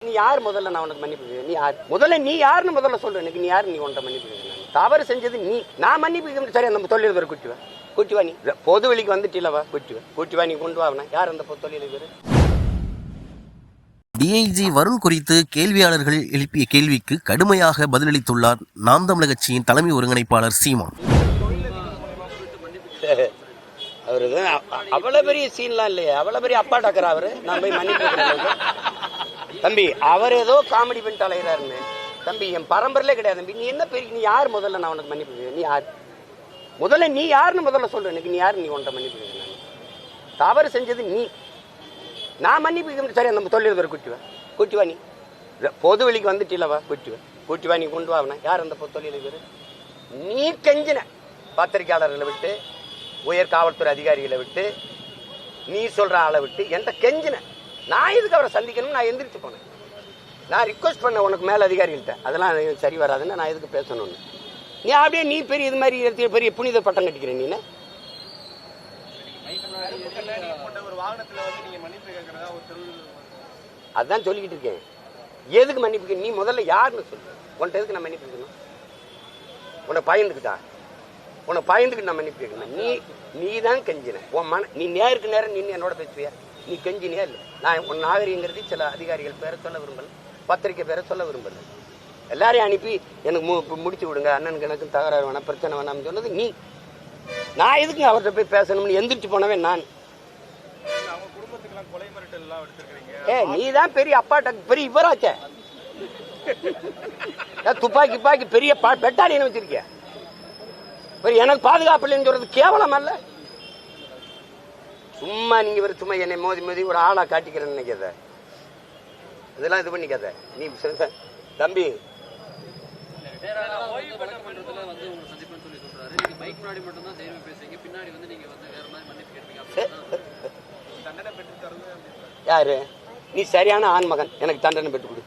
நீ யார் முதல்ல நான் உனக்கு மன்னிப்பு நீ யார் முதல்ல நீ யாருன்னு முதல்ல சொல்லு எனக்கு நீ யார் நீ உன்ட்ட மன்னிப்பு தவறு செஞ்சது நீ நான் மன்னிப்பு சரி அந்த தொழிலதிபர் கூட்டிவா நீ பொது வெளிக்கு வந்துட்டீலவா கூட்டிவா நீ கொண்டு வாங்க யார் அந்த தொழிலதிபர் டிஐஜி வருண் குறித்து கேள்வியாளர்கள் எழுப்பிய கேள்விக்கு கடுமையாக பதிலளித்துள்ளார் நாம் தமிழர் கட்சியின் தலைமை ஒருங்கிணைப்பாளர் சீமான். அவரு அவ்வளவு பெரிய சீன்லாம் இல்லையே, அவ்வளவு பெரிய அப்பா டாக்கர் அவரு. நான் போய் மன்னிப்பு தம்பி, அவர் ஏதோ காமெடி பண்ணிட்டு அலைகிறாருன்னு. தம்பி என் பரம்பரையிலே கிடையாது தம்பி. நீ என்ன பெரிய நீ யார் முதல்ல நான் உனக்கு மன்னிப்பு நீ யார் முதல்ல நீ யாருன்னு முதல்ல சொல்லு எனக்கு நீ யார் நீ உன்ட்ட மன்னிப்பு தவறு செஞ்சது நீ நான் மன்னிப்பு சரி அந்த தொழிலதிபர் கூட்டிவா நீ பொது வெளிக்கு வந்துட்டீலவா கூட்டிவா நீ கொண்டு வாங்க யார் அந்த தொழிலதிபர் நீ கெஞ்சின பத்திரிகையாளர்களை விட்டு உயர் காவல்துறை அதிகாரிகளை விட்டு நீ சொல்ற ஆளை விட்டு என்கிட்ட கெஞ்சின நான் இதுக்கு அவரை சந்திக்கணும். நான் எந்திரிச்சு போனேன். நான் ரிக்வஸ்ட் பண்ண உனக்கு மேல அதிகாரிகள்கிட்ட அதெல்லாம் சரி வராதுன்னு நான் இதுக்கு பேசணும்னு. நீ அப்படியே நீ பெரிய இது மாதிரி பெரிய புனித பட்டம் கட்டிக்கிறேன். நீ அதான் சொல்லிக்கிட்டு இருக்கேன். எதுக்கு மன்னிப்பு நீ முதல்ல யாருன்னு சொல்லு. உன்ட்ட எதுக்கு நான் மன்னிப்பு கேட்கணும்? உன்னை பயந்துக்கிட்டு நான் மன்னிப்பு கேட்கணும். நீ தான் கெஞ்சின உன் நீ நேருக்கு நேரம் நின்று என்னோட பேசுவியா? நீ கெஞ்சினியா இல்லை? நான் உன் நாகரிகங்கிறது சில அதிகாரிகள் பேரை சொல்ல விரும்பல, பத்திரிக்கை பேரை சொல்ல விரும்பல. எல்லாரையும் அனுப்பி எனக்கு முடிச்சு விடுங்க, அண்ணனுக்கு எனக்கு தகராறு வேணாம், பிரச்சனை வேணாம்னு சொன்னது நீ. நான் எதுக்கு அவர்கிட்ட போய் பேசணும்னு எந்திரிச்சு போனவன் நான். நீ தான் பெரிய அப்பாட்ட பெரிய இவராச்சே. துப்பாக்கி பெரிய பெட்டாலியன் வச்சிருக்கிய. எனக்கு பாதுகாப்பு இல்லைன்னு சொல்றது கேவலம் அல்ல. சும்மா நீங்க சும்மா என்னை மோதி ஒரு ஆளா காட்டிக்கிறேன்னு நினைக்காத. இதெல்லாம் இது பண்ணிக்காத நீ தம்பி. யாரு நீ? சரியான ஆண் மகன். எனக்கு தண்டனை பெற்று கொடு.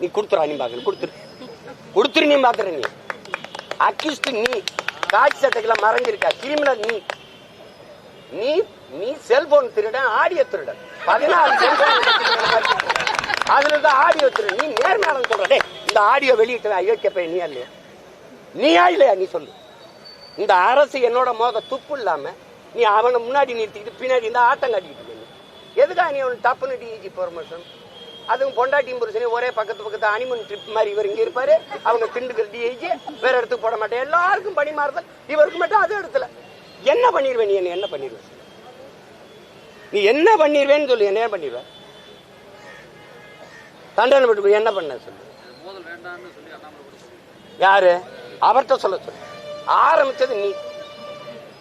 நீ கொடுத்துறா. நீ பாக்கணும் கொடுத்துரு. நீ பாக்குற நீ அக்யூஸ்ட். நீ காட்சி சட்டைக்கெல்லாம் மறைஞ்சிருக்க கிரிமினல். நீ நீ செல்போன் திருடன், ஆடியோ திருடன். 14 செல்போன் அதுல இருந்து ஆடியோ திருடன். நீ நேர்மையாளன் சொல்ற. இந்த ஆடியோ வெளியிட்ட அயோக்கிய நீயா இல்லையா? நீ சொல்லு. இந்த அரசு என்னோட மோத துப்பு இல்லாம நீ அவனை முன்னாடி நிறுத்திக்கிட்டு பின்னாடி இந்த ஆட்டம் காட்டிக்கிட்டு எதுக்காக நீ அவனுக்கு டப்புன்னு டிஜி ப்ரொமோஷன்? அதுவும் பொண்டாட்டியும் புருஷனையும் ஒரே பக்கத்து அனிமன் ட்ரிப் மாதிரி இவர் இங்க இருப்பாரு, அவங்க திண்டுக்கிற டிஐஜி வேற இடத்துக்கு போட மாட்டேன். எல்லாருக்கும் பணி மாறுதல், இவருக்கு மட்டும் அது இடத்துல. என்ன பண்ணிடுவேன்? நீ என்ன பண்ணிடுவேன்? நீ என்ன பண்ணிடுவேன்னு சொல்லு. என்ன பண்ணிடுவேன்? தண்டனை விட்டு என்ன பண்ண சொல்லு. யாரு? அவர்கிட்ட சொல்ல சொல்லு. ஆரம்பிச்சது நீ.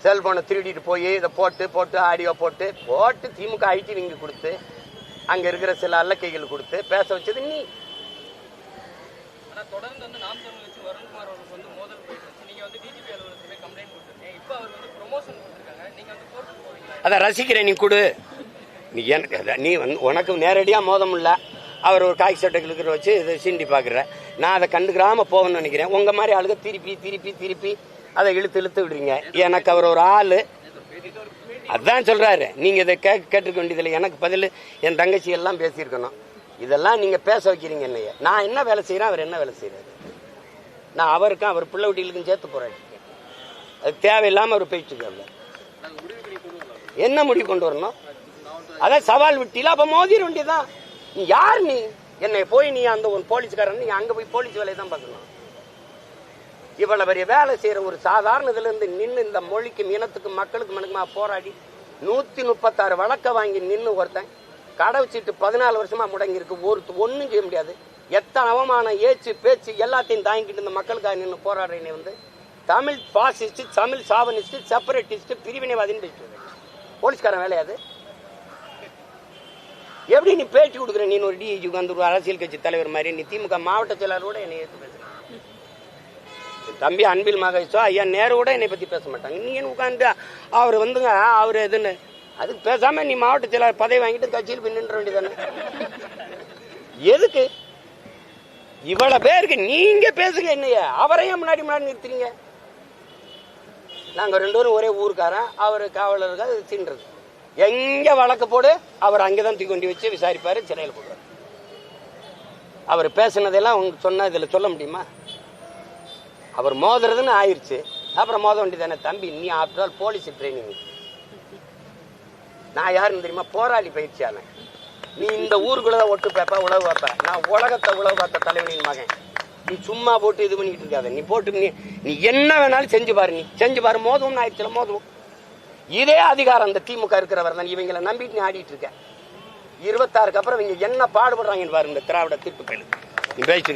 செல்போனை திருடிட்டு போய் இதை போட்டு ஆடியோ போட்டு திமுக ஐடி விங்க கொடுத்து அங்க இருக்கிற சில அல்லக்கைகள் கொடுத்து பேச வச்சது நீ. அத ரசிக்கிறேன். நீ கொடு. நீ எனக்கு நீ உனக்கு நேரடியா மோதம் இல்ல. அவர் ஒரு காய் சட்டைகளுக்கு வச்சு இதை சீண்டி பாக்குற. நான் அதை கண்டுக்கிறாம போகணும்னு நினைக்கிறேன். உங்க மாதிரி ஆளுங்க திருப்பி அதை இழுத்து விடுறீங்க. எனக்கு அவர் ஒரு ஆளு. அதான் சொல்றாரு. நீங்க இதை கேட்டுக்க வேண்டியதில்லை. எனக்கு பதில் என் தங்கச்சி எல்லாம் பேசியிருக்கணும். இதெல்லாம் நீங்க பேச வைக்கிறீங்க. என்னைய நான் என்ன வேலை செய்யறேன், அவர் என்ன வேலை செய்யறாரு? நான் அவருக்கும் அவர் பிள்ளை வீட்டிலுக்கும் சேர்த்து போறேன். அது தேவையில்லாம அவர் பேச்சுக்கல. என்ன முடிவு கொண்டு வரணும்? அதான் சவால் விட்டில. அப்ப மோதிர வேண்டியதான். நீ யார்? நீ என்னை போய் நீ அந்த ஒரு போலீஸ்காரன் நீ அங்க போய் போலீஸ் வேலையை தான் பார்க்கணும். இவ்வளவு பெரிய வேலை செய்யற ஒரு சாதாரண இதுல இருந்து நின்று இந்த மொழிக்கும் இனத்துக்கும் மக்களுக்கு மனுக்குமா போராடி 136 வழக்க வாங்கி நின்று ஒருத்தன் கடை வச்சுட்டு 14 வருஷமா முடங்கி இருக்கு. ஒன்னும் செய்ய முடியாது. எத்தனை அவமானம், ஏச்சு, பேச்சு எல்லாத்தையும் தாங்கிட்டு இந்த மக்களுக்காக நின்று போராடுறேன்னு Tamil fascist, Tamil chauvinist, separatist, பிரிவினைவாதின்னு பேச்சு. போலீஸ்காரன் வேலையாது. எப்படி நீ பேட்டி கொடுக்குற? நீ ஒரு டிஐஜி வந்து ஒரு அரசியல் கட்சி தலைவர் மாதிரி நீ திமுக மாவட்ட செயலாளரோட என்னை ஏற்று பேசுற. தம்பி அன்பில் மகேஷோ ஐயா நேரோட என்னை பத்தி பேச மாட்டாங்க. நீ என்ன உட்காந்து அவர் வந்துங்க அவரு எதுன்னு அதுக்கு பேசாம நீ மாவட்ட செயலாளர் பதவி வாங்கிட்டு கட்சியில் போய் நின்ற வேண்டியதானே? எதுக்கு இவ்வளவு பேருக்கு நீங்க பேசுங்க? என்னைய அவரையும் முன்னாடி நிறுத்துறீங்க. நாங்க 2 பேரும் ஒரே ஊருக்காரன். அவரு காவலர்கள் தின்றது. எங்க வழக்கு போடு அவர் அங்கதான் தூக்கி கொண்டு வச்சு விசாரிப்பாரு, சிறையில் போடுவார். அவர் பேசுனதெல்லாம் அவங்க சொன்ன இதில் சொல்ல முடியுமா? அவர் மோதுறதுன்னு ஆயிடுச்சு, அப்புறம் மோத வேண்டியதானே தம்பி. நீ ஆஃப்டர் ஆல் போலீஸ் ட்ரைனிங். நான் யாருன்னு தெரியுமா? போராளி பயிற்சியாளன். நீ இந்த ஊருக்குள்ள தான் ஒட்டு பேப்ப உழவு பார்ப்ப. நான் உலகத்தை உழவு பார்த்த தலைவனின் மகன். நீ சும்மா போட்டு இது பண்ணிட்டு இருக்காத. நீ போட்டு நீ என்ன வேணாலும் செஞ்சு பாரு. நீ செஞ்சு பாரு. மோதும் ஆயிடுச்சுல மோதும். இதே அதிகாரம் அந்த திமுக இருக்கிறவர் தான். இவங்களை நம்பிட்டு நீ ஆடிட்டு இருக்க. 26க்கு அப்புறம் இவங்க என்ன பாடுபடுறாங்கன்னு பாருங்க. திராவிட தீர்ப்புகள் நீ பேசிட்டு